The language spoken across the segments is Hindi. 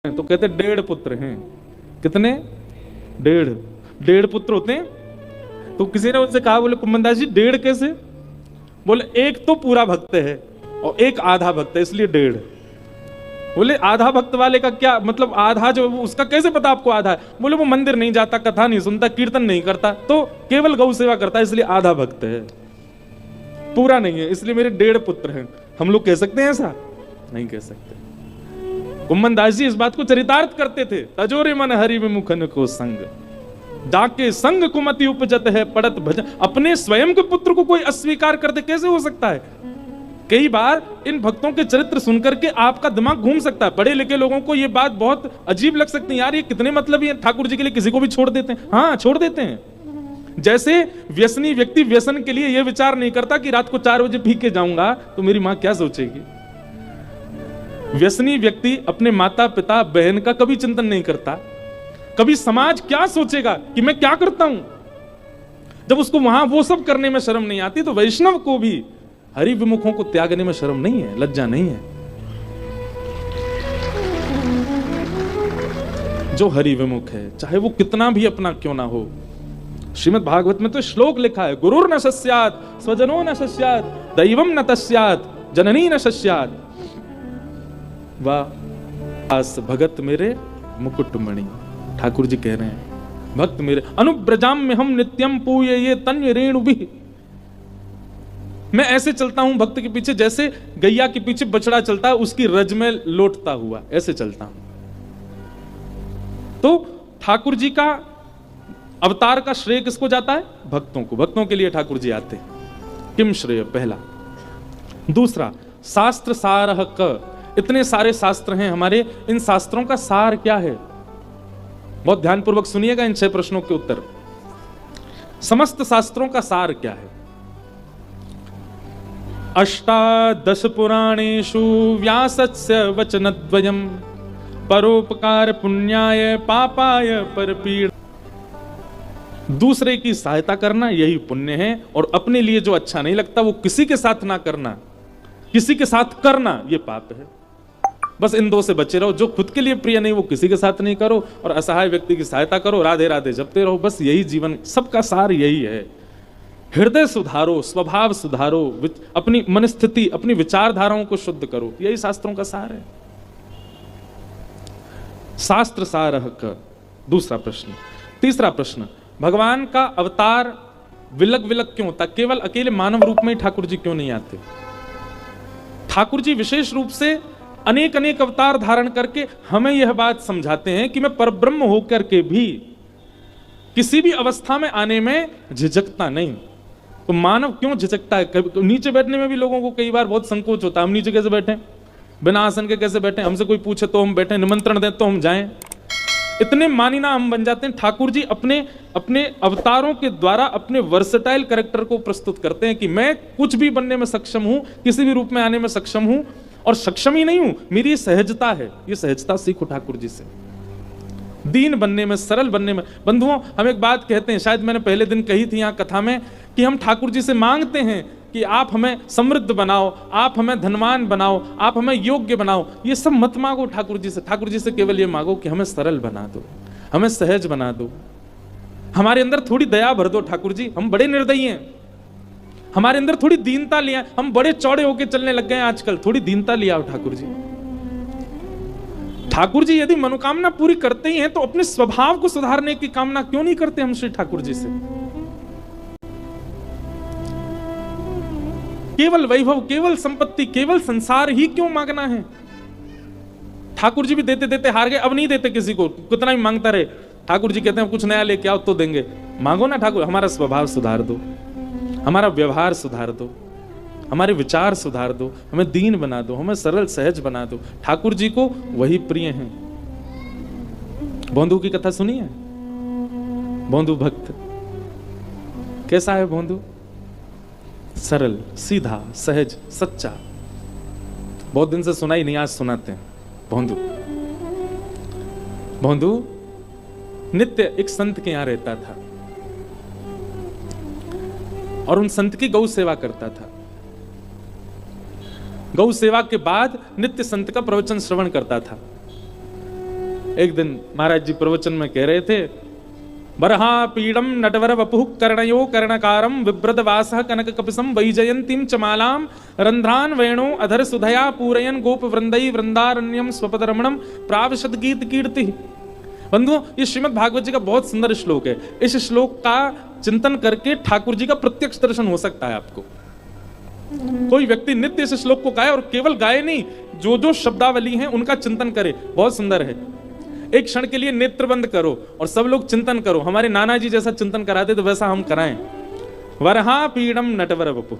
तो कहते 1.5 पुत्र हैं। कितने? 1.5 पुत्र होते हैं। तो किसी ने उनसे कहा, बोले कुंभनदास जी 1.5 कैसे? बोले एक तो पूरा भक्त है और एक आधा भक्त है, इसलिए 1.5। बोले आधा भक्त वाले का क्या मतलब? आधा जो उसका कैसे पता आपको आधा है? बोले वो मंदिर नहीं जाता, कथा नहीं सुनता, कीर्तन नहीं करता, तो केवल गौ सेवा करता है, इसलिए आधा भक्त है, पूरा नहीं है, इसलिए मेरे 1.5 पुत्र हैं। हम लोग कह सकते हैं ऐसा? नहीं कह सकते। कुंभनदास जी इस बात को चरितार्थ करते थे। तजोरे मन हरि विमुखन को संग, डाके संग कुमति उपजत है पड़त भजन। अपने स्वयं के पुत्र को कोई अस्वीकार कर दे, कैसे हो सकता है? कई बार इन भक्तों के चरित्र सुनकर के आपका दिमाग घूम सकता है। पढ़े लिखे लोगों को ये बात बहुत अजीब लग सकती है, यार ये कितने मतलब ये ठाकुर जी के लिए किसी को भी छोड़ देते हैं। हाँ, छोड़ देते हैं। जैसे व्यसनी व्यक्ति व्यसन के लिए यह विचार नहीं करता कि रात को 4 बजे पी के जाऊंगा तो मेरी मां क्या सोचेगी। व्यसनी व्यक्ति अपने माता पिता बहन का कभी चिंतन नहीं करता, कभी समाज क्या सोचेगा कि मैं क्या करता हूं। जब उसको वहां वो सब करने में शर्म नहीं आती, तो वैष्णव को भी हरि विमुखों को त्यागने में शर्म नहीं है, लज्जा नहीं है। जो हरि विमुख है, चाहे वो कितना भी अपना क्यों ना हो। श्रीमद् भागवत में तो श्लोक लिखा है, गुरुर न सस्यात् स्वजनो न सस्यात् दैवम न तस्यात् जननी न सस्यात्। वाह आस भगत मेरे मुकुटमणि। ठाकुर जी कह रहे हैं, भक्त मेरे अनुब्रजाम में हम नित्यम पूये ये तन्य रेणु भी। मैं ऐसे चलता हूं भक्त के पीछे जैसे गैया के पीछे बछड़ा चलता है, उसकी रज में लौटता हुआ, ऐसे चलता हूं। तो ठाकुर जी का अवतार का श्रेय किसको जाता है? भक्तों को। भक्तों के लिए ठाकुर जी आते हैं। किम श्रेय? पहला। दूसरा, शास्त्र सारः क। इतने सारे शास्त्र हैं हमारे, इन शास्त्रों का सार क्या है? बहुत ध्यानपूर्वक सुनिएगा इन 6 प्रश्नों के उत्तर। समस्त शास्त्रों का सार क्या है? अष्टादश पुराणेषु व्यासस्य वचनद्वयम् परोपकार पुण्याय पापाय परपीड़। दूसरे की सहायता करना यही पुण्य है, और अपने लिए जो अच्छा नहीं लगता वो किसी के साथ ना करना, किसी के साथ करना ये पाप है। बस इन 2 से बचे रहो। जो खुद के लिए प्रिय नहीं वो किसी के साथ नहीं करो, और असहाय व्यक्ति की सहायता करो, राधे राधे जपते रहो। बस यही जीवन, सबका सार यही है। हृदय सुधारो, स्वभाव सुधारो, अपनी मनस्थिति, अपनी विचारधाराओं को शुद्ध करो, यही शास्त्रों का सार है। शास्त्र सारः क। दूसरा प्रश्न। तीसरा प्रश्न, भगवान का अवतार विलग विलग क्यों होता? केवल अकेले मानव रूप में ही ठाकुर जी क्यों नहीं आते? ठाकुर जी विशेष रूप से अनेक अनेक अवतार धारण करके हमें यह बात समझाते हैं कि मैं परब्रह्म होकर के भी किसी भी अवस्था में आने में झिझकता नहीं। तो मानव क्यों झिझकता है? नीचे बैठने में भी लोगों को कई बार बहुत संकोच होता है। हम नीचे कैसे बैठे, बिना आसन के कैसे बैठे? हमसे कोई पूछे तो हम बैठे, निमंत्रण दें तो हम जाएं। इतने मानिना हम बन जाते हैं। ठाकुर जी अपने अपने अवतारों के द्वारा अपने वर्सेटाइल कैरेक्टर को प्रस्तुत करते हैं कि मैं कुछ भी बनने में सक्षम हूं, किसी भी रूप में आने में सक्षम हूं, और सक्षम ही नहीं हूं, मेरी सहजता है। ये सहजता सीखो ठाकुर जी से, दीन बनने में, सरल बनने में। बंधुओं, हम एक बात कहते हैं, शायद मैंने पहले दिन कही थी यहां कथा में, कि हम ठाकुर जी से मांगते हैं कि आप हमें समृद्ध बनाओ, आप हमें धनवान बनाओ, आप हमें योग्य बनाओ। ये सब मत मांगो ठाकुर जी से। ठाकुर जी से केवल ये मांगो कि हमें सरल बना दो, हमें सहज बना दो, हमारे अंदर थोड़ी दया भर दो। ठाकुर जी हम बड़े निर्दयी हैं, हमारे अंदर थोड़ी दीनता लिया, हम बड़े चौड़े होके चलने लग गए आजकल, थोड़ी दीनता लिया ठाकुर जी। ठाकुर जी यदि मनोकामना पूरी करते ही हैं तो अपने स्वभाव को सुधारने की कामना क्यों नहीं करते हम श्री ठाकुर जी से? केवल वैभव, केवल संपत्ति, केवल संसार ही क्यों मांगना है? ठाकुर जी भी देते देते हार गए, अब नहीं देते किसी को, कितना भी मांगता रहे। ठाकुर जी कहते हैं कुछ नया लेके आओ तो देंगे। मांगो ना ठाकुर, हमारा स्वभाव सुधार दो, हमारा व्यवहार सुधार दो, हमारे विचार सुधार दो, हमें दीन बना दो, हमें सरल सहज बना दो। ठाकुर जी को वही प्रिय हैं। भोंदू की कथा सुनी है? भोंदू भक्त कैसा है? भोंदू सरल, सीधा, सहज, सच्चा। बहुत दिन से सुनाई नहीं, आज सुनाते हैं। भोंदू भोंदू नित्य एक संत के यहां रहता था और उन संत की गौ सेवा करता था। गौ सेवा के बाद नित्य संत का प्रवचन श्रवण करता था। एक दिन महाराज जी प्रवचन में कह रहे थे, बरहा पीडम नटवर वपुः कर्णयो कर्णकारम विभ्रद वासः कनक कपिसम वैजयंतीम चमालाम रंध्रान वेणु अधर सुधया पूरयन गोप वृंदई वृंदारण्यम स्वपदरमणम प्रावशद गीत कीर्ति। बंधुओं, ये श्रीमद् भागवत जी का बहुत सुंदर श्लोक है। इस श्लोक का चिंतन करके ठाकुर जी का प्रत्यक्ष दर्शन हो सकता है आपको। कोई व्यक्ति नित्य इस श्लोक को गाए, और केवल गाए नहीं, जो जो शब्दावली है उनका चिंतन करे, बहुत सुंदर है। एक क्षण के लिए नेत्र बंद करो और सब लोग चिंतन करो। हमारे नाना जी जैसा चिंतन कराते तो वैसा हम कराएं। वरहा पीड़म नटवर वपु।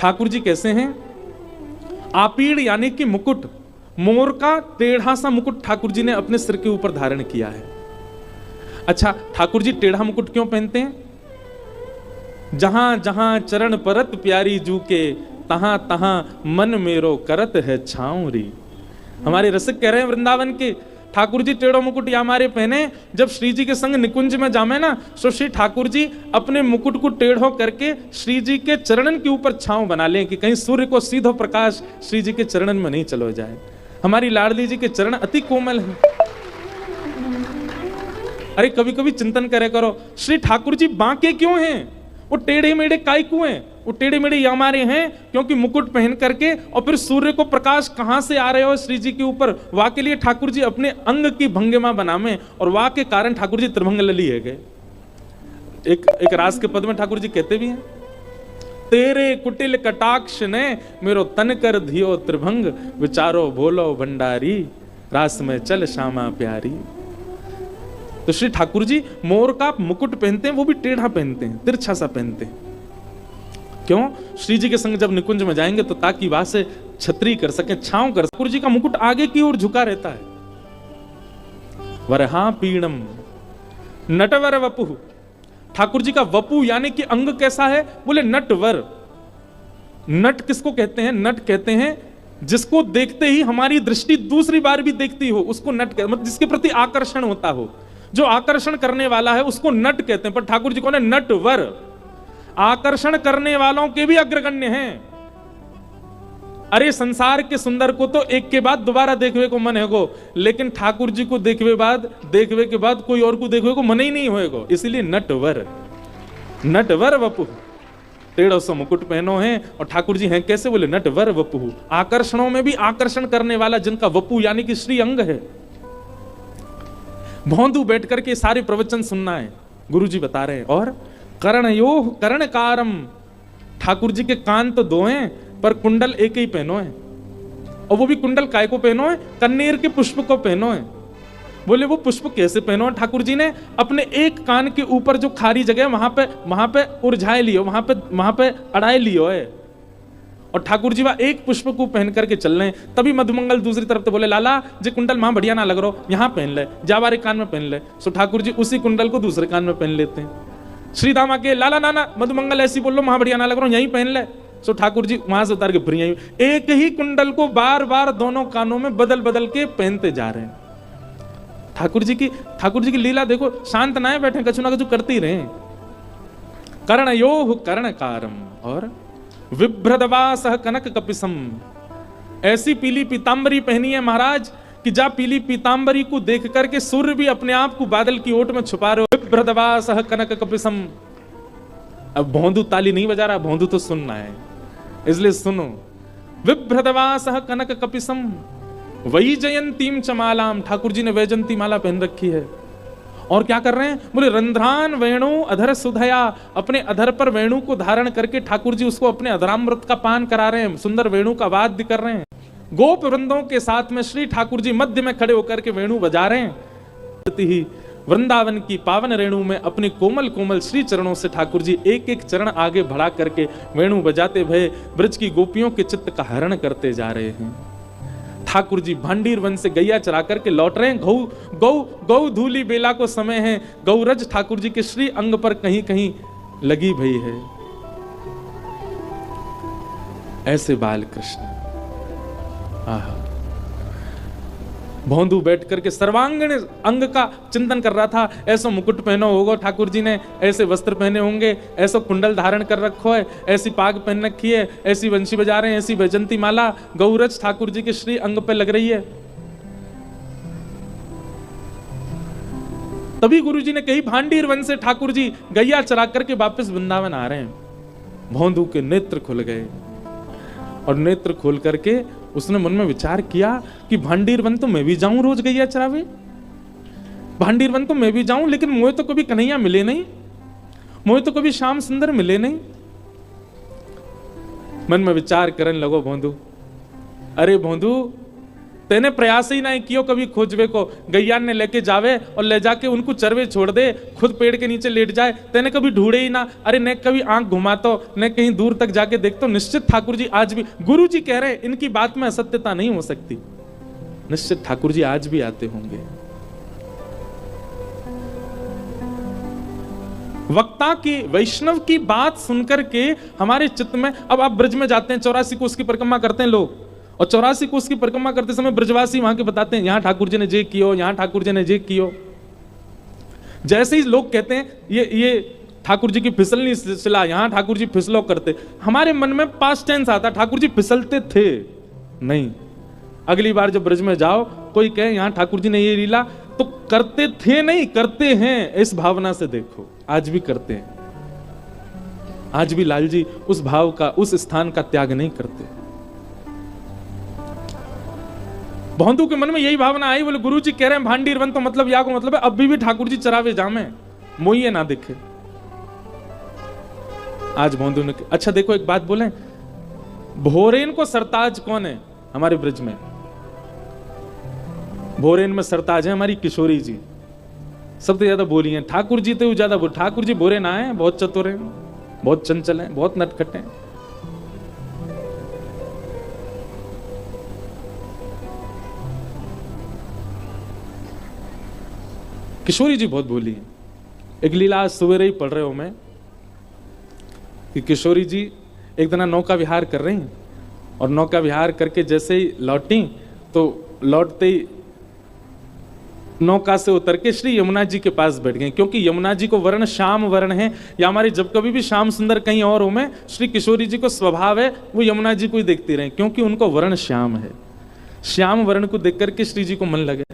ठाकुर जी कैसे हैं? आपीड़ यानी कि मुकुट, मोर का टेढ़ा सा मुकुट ठाकुर जी ने अपने सिर के ऊपर धारण किया है। अच्छा, ठाकुर जी टेढ़ा मुकुट क्यों पहनते हैं? जहां जहां चरण परत प्यारी जू के, तहां तहां मन मेरो करत है छाऊरी। हमारे रसिक कह रहे हैं वृंदावन के, ठाकुर जी टेढ़ो मुकुट या हमारे पहने, जब श्री जी के संग निकुंज में जामे ना, तो श्री ठाकुर जी अपने मुकुट को टेढ़ो करके श्री जी के चरणन के ऊपर छांव बना लें कि कहीं सूर्य को सीधो प्रकाश श्री जी के चरणन में नहीं चलो जाए। हमारी लाडली जी के चरण अति कोमल हैं। अरे कभी कभी चिंतन करे करो, श्री ठाकुर जी बांके क्यों हैं? वो टेढ़े मेढ़े काय क्यों हैं? वो टेढ़े मेढ़े हमारे हैं क्योंकि मुकुट पहन करके, और फिर सूर्य को प्रकाश कहां से आ रहे हो श्री जी के ऊपर, वाह के लिए ठाकुर जी अपने अंग की भंगिमा बनावे, और वाह के कारण ठाकुर जी त्रिभंग लली है गए। एक रास के पद में ठाकुर जी कहते भी हैं, तेरे कुटिल कटाक्ष ने मेरो तन कर धियो त्रिभंग, विचारो भोलो भंडारी रास में चल श्यामा प्यारी। तो श्री ठाकुर जी मोर का मुकुट पहनते हैं, वो भी टेढ़ा पहनते हैं, तिरछा सा पहनते हैं। क्यों? श्री जी के संग जब निकुंज में जाएंगे तो ताकि वहां से छतरी कर सके, छांव कर सके। ठाकुर जी का मुकुट आगे की ओर झुका रहता है। वरहा पीणम नटवर वपु। ठाकुर जी का वपु यानी कि अंग कैसा है? बोले नटवर। नट किसको कहते हैं? नट कहते हैं जिसको देखते ही हमारी दृष्टि दूसरी बार भी देखती हो, उसको नट कहते, मतलब जिसके प्रति आकर्षण होता हो, जो आकर्षण करने वाला है उसको नट कहते हैं। पर ठाकुर जी कौन है? नटवर। आकर्षण करने वालों के भी अग्रगण्य हैं। अरे संसार के सुंदर को तो एक के बाद दोबारा देखने को मन है, लेकिन ठाकुर जी को देखवे के बाद कोई और को देखने को मन ही नहीं होएगा। इसीलिए नटवर, नटवर वपु। टेढ़ो सो मुकुट पहनो है, और ठाकुर जी हैं कैसे? बोले नटवर वपु। आकर्षणों में भी आकर्षण करने वाला, जिनका वपु यानी कि श्री अंग है। भौंदू बैठ करके सारे प्रवचन सुनना है, गुरु जी बता रहे हैं। और कर्णयोः कर्णकारम। ठाकुर जी के कान तो दो हैं, पर कुंडल एक ही पहनो है, और वो भी कुंडल काय को पहनो है? कन्नेर के पुष्प को पहनो है। बोले वो पुष्प कैसे पहनो है? ठाकुर जी ने अपने एक कान के ऊपर जो खारी जगह वहां पे उलझाए लियो, वहां पे अड़ाए लियो है, और ठाकुर जी वह एक पुष्प को पहन करके चल रहे हैं। तभी मधुमंगल दूसरी तरफ से बोले, लाला जे कुंडल मां बढ़िया ना लग रहा, यहां पहन ले, जावारे कान में पहन ले। सो ठाकुर जी उसी कुंडल को दूसरे कान में पहन लेते हैं। श्री दाम आके, लाला नाना मधुमंगल ऐसी बोल लो, वहां बढ़िया ना लग रहा, यहीं पहन ले। सो ठाकुर जी वहां से उतार के फिर यहीं, एक ही कुंडल को बार बार दोनों कानों में बदल बदल के पहनते जा रहे हैं। ठाकुर जी की लीला देखो, शांत ना बैठे, कछु ना कछु करते ही रहे। कर्णयोः कर्णकारम और विभ्रदवासः कनक कपिसम। ऐसी पीली पीतांबरी पहनी है महाराज कि जा पीली पीतांबरी को देख करके सूर्य भी अपने आप को बादल की ओट में छुपा रहे हो। विभ्रदवासः कनक कपिसम। अब भौंदू ताली नहीं बजा रहा, भौंदू तो सुनना है, इसलिए सुनो। विभ्रदवासः कनक कपिसम वैजयंतीम चमालाम। ठाकुर जी ने वैजयंती माला पहन रखी है। और क्या कर रहे हैं? बोले रंध्रान वेणु अधर सुधया। अपने अधर पर वेणु को धारण करके ठाकुर जी उसको अपने अधरामृत का पान करा रहे हैं, सुंदर वेणु का वाद्य कर रहे हैं। गोप वृंदों के साथ में श्री ठाकुर जी मध्य में खड़े होकर के वेणु बजा रहे हैं। वृंदावन की पावन रेणु में अपने कोमल कोमल श्री चरणों से ठाकुर जी एक एक चरण आगे बढ़ा करके वेणु बजाते भये ब्रज की गोपियों के चित्त का हरण करते जा रहे हैं। ठाकुर जी भांडीर वन से गैया चरा करके लौट रहे हैं। गौ धूली बेला को समय है, गौरज ठाकुर जी के श्री अंग पर कहीं कहीं लगी भई है। ऐसे बाल कृष्ण भौंदू बैठ करके सर्वांगीण अंग का चिंतन कर रहा था। ऐसा मुकुट पहनो होगा ठाकुर जी ने, ऐसे वस्त्र पहने होंगे, ऐसा कुंडल धारण कर रखो है, ऐसी पाग पहन रखी है, ऐसी वंशी बजा रहे हैं, ऐसी वैजंती माला गौरज ठाकुर जी के श्री अंग पे लग रही है। तभी गुरुजी ने कही, भांडीर वन से ठाकुर जी गैया चरा करके वापस वृंदावन आ रहे हैं। भौंदू के नेत्र खुल गए और नेत्र खोल करके उसने मन में विचार किया कि भांडीर वन तो मैं भी जाऊं रोज गैया चरावे, भांडीर वन तो मैं भी जाऊं, लेकिन मुझे तो कभी कन्हैया मिले नहीं, मुझे तो कभी श्याम सुंदर मिले नहीं। मन में विचार करने लगो भौंदू, अरे भौंदू तेने प्रयास ही नहीं कियो कभी खोजवे को, गैया ने लेके जावे और ले जाके उनको चरवे छोड़ दे, खुद पेड़ के नीचे लेट जाए, तेने कभी ढूंढे ही ना। अरे ने कभी आंख घुमातो, ने कहीं दूर तक जाके देखतो। निश्चित ठाकुर जी आज भी, गुरु जी कह रहे हैं इनकी बात में असत्यता नहीं हो सकती, निश्चित ठाकुर जी आज भी आते होंगे। वक्ता की, वैष्णव की बात सुनकर के हमारे चित्त में, अब आप ब्रज में जाते हैं, 84 कोस की परिक्रमा करते हैं लोग, और 84 कोस की परिक्रमा करते समय ब्रजवासी वहां के बताते हैं यहां ठाकुर जी ने जे कियो, यहां ठाकुर जी ने जे कियो। जैसे ही लोग कहते हैं ये ठाकुर जी की फिसलनी शिला, यहां ठाकुर जी फिसलो करते, हमारे मन में पास्ट टेंस आता, ठाकुर जी फिसलते थे नहीं। अगली बार जब ब्रज में जाओ, कोई कहे यहां ठाकुर जी ने ये लीला, तो करते थे नहीं, करते हैं, इस भावना से देखो, आज भी करते हैं। आज भी लाल जी उस भाव का, उस स्थान का त्याग नहीं करते। भौंदू के मन में यही भावना आई, बोले गुरु जी कह रहे हैं भांडीर वन, तो मतलब या को मतलब है अभी भी ठाकुर जी चरावे जामे, मोइये ना दिखे। आज भौंदू ने, अच्छा देखो एक बात बोले, भोरेन को सरताज कौन है हमारे ब्रज में? भोरेन में सरताज है हमारी किशोरी जी, सबसे ज्यादा बोली है। ठाकुर जी तो ज्यादा बोल, ठाकुर जी भोरे ना है, बहुत चतुर हैं, बहुत चंचल हैं, बहुत नटखट हैं। किशोरी जी बहुत बोली है। एक लीला आज सवेरे ही पढ़ रहे हो मैं, कि किशोरी जी एक दिन नौका विहार कर रही हैं, और नौका विहार करके जैसे ही लौटी, तो लौटते ही नौका से उतर के श्री यमुना जी के पास बैठ गए, क्योंकि यमुना जी को वर्ण श्याम वर्ण है, या हमारे जब कभी भी श्याम सुंदर कहीं और हो में, श्री किशोरी जी को स्वभाव है वो यमुना जी को ही देखती रहे, क्योंकि उनको वर्ण श्याम है। श्याम वर्ण को देख करके श्री जी को मन लगे,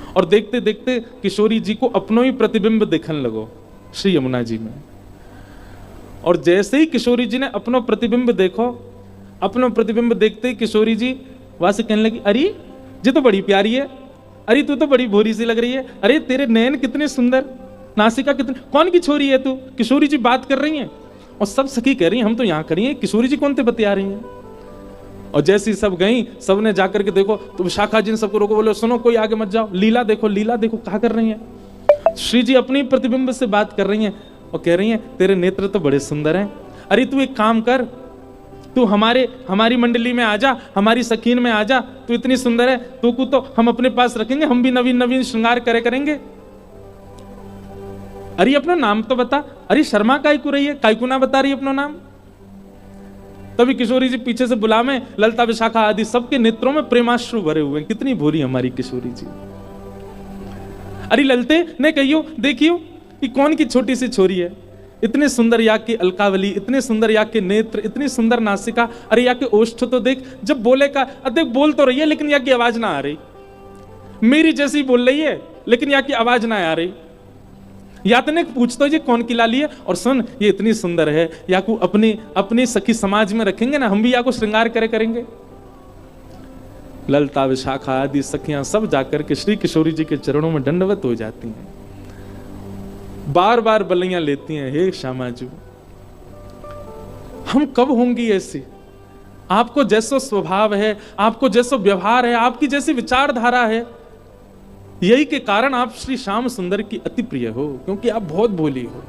और देखते देखते किशोरी जी को अपनो ही प्रतिबिंब देखने लगो श्री यमुना जी में। और जैसे ही किशोरी जी ने अपनो प्रतिबिंब देखो, अपनो प्रतिबिंब देखते ही किशोरी जी वहां से कहने लगी, अरे ये तो बड़ी प्यारी है, अरे तू तो बड़ी भोरी सी लग रही है, अरे तेरे नैन कितने सुंदर, नासिका कितनी, कौन की छोरी है तू? किशोरी जी बात कर रही हैं, और सब सखी कह रही हैं हम तो यहाँ खड़ी हैं, किशोरी जी कौन ते बतिया रही हैं। और जैसी सब गई, सबने जाकर के देखो, तो विशाखा जी ने सबको रोको, बोले सुनो कोई आगे मत जाओ, लीला देखो, लीला देखो क्या कर रही हैं। श्री जी अपनी प्रतिबिंब से बात कर रही हैं और कह रही हैं तेरे नेत्र तो बड़े सुंदर हैं, अरे तू एक काम कर, तू हमारी मंडली में आ जा, हमारी सखीन में आ जा, तू इतनी सुंदर है, तू को तो हम अपने पास रखेंगे, हम भी नवीन नवीन श्रृंगार करेंगे। अरे अपना नाम तो बता, अरे शर्मा कायकू रही है, कायकू ना बता रही अपना नाम। तभी किशोरी जी पीछे से बुला में, ललता विशाखा आदि सबके नेत्रों में प्रेमाश्रु भरे हुए हैं। कितनी भोरी हमारी किशोरी जी। अरे ललते ने कहियो देखियो कि कौन की छोटी सी छोरी है, इतने सुंदर या के अलकावली, इतने सुंदर या के नेत्र, इतनी सुंदर नासिका, अरे या के ओष्ठ तो देख, जब बोले का देख बोल तो रही है लेकिन या की आवाज ना आ रही, मेरी जैसी बोल रही है लेकिन या की आवाज ना आ रही। या तने पूछता ये कौन की लाली है, और सुन ये इतनी सुंदर है, या को अपनी सखी समाज में रखेंगे ना, हम भी या को श्रृंगार करेंगे। ललता विशाखा आदि सखियां सब जाकर के श्री किशोरी जी के चरणों में दंडवत हो जाती हैं, बार बार बलियां लेती हैं, हे श्यामाजू हम कब होंगी ऐसी, आपको जैसो स्वभाव है, आपको जैसो व्यवहार है, आपकी जैसी विचारधारा है, यही के कारण आप श्री श्याम सुंदर की अति प्रिय हो, क्योंकि आप बहुत भोली हो।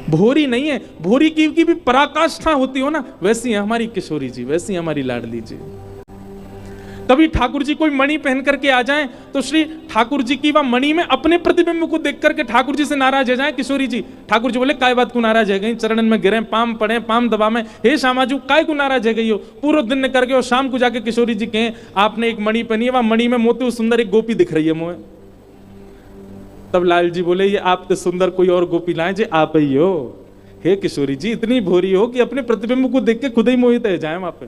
भोरी नहीं है, भोरी की भी पराकाष्ठा होती हो ना, वैसी है हमारी किशोरी जी, वैसी है हमारी लाडली जी। कभी ठाकुर जी कोई मणि पहन करके आ जाएं तो श्री ठाकुर जी की वह मणि में अपने प्रतिबिंब को देख करके ठाकुर जी से नाराज हो जाए किशोरी जी। ठाकुर जी बोले काय बात को नाराज है गई, चरणन में गिरे, पाम पड़े, पाम दबा में, हे श्यामाजू काय को नाराज है गई हो, पूरा दिन ने करके और शाम को जाके किशोरी जी कहें आपने एक मणि पहनी है, वह मणि में मोती सुंदर एक गोपी दिख रही है मुझे। तब लाल जी बोले ये आप तो सुंदर कोई और गोपी लाए जे आप ही हो। हे किशोरी जी इतनी भोरी हो कि अपने प्रतिबिंब को देख के खुद ही मोहित है जाए वहां पे,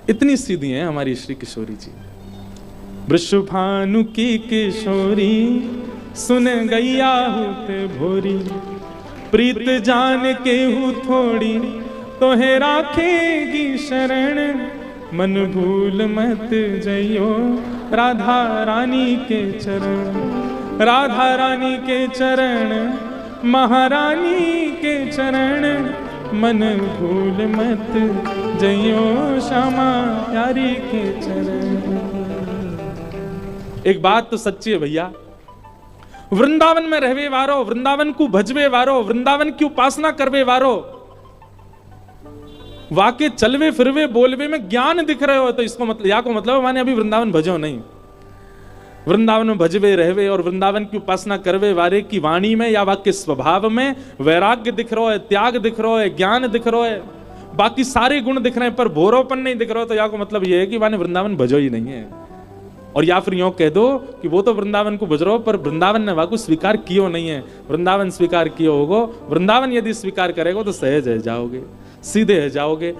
इतनी सीधी है हमारी श्री किशोरी जी। वृषभानु की किशोरी सुन गैया होते भोरी, प्रीत जान के हूँ थोड़ी तोहे राखेगी शरण, मन भूल मत जइयो राधा रानी के चरण, राधा रानी के चरण, महारानी के चरण, मन भूल मत जइयो श्यामा प्यारी के चरण। एक बात तो सच्ची है भैया, वृंदावन में रहवे वारो, वृंदावन को भजवे वारो, वृंदावन की उपासना करवे वारो, वाके चलवे फिरवे बोलवे में ज्ञान दिख रहे हो तो इसको मतलब या को मतलब माने अभी वृंदावन भजो नहीं। वृंदावन में भजवे रहवे और वृंदावन की उपासना करवे वारे की वाणी में या वाक्य स्वभाव में वैराग्य दिख रहा है, त्याग दिख रहा है, ज्ञान दिख रहा है, बाकी सारे गुण दिख रहे हैं पर भोरोपन नहीं दिख रहा हो, तो या को मतलब ये है कि माने वृंदावन भजो ही नहीं है। और या फिर यूं कह दो कि वो तो वृंदावन को भज रहो पर वृंदावन ने वाको स्वीकार कियो नहीं है। वृंदावन स्वीकार कियो होगो, वृंदावन यदि स्वीकार करेगो तो सहज है जाओगे, सीधे है जाओगे।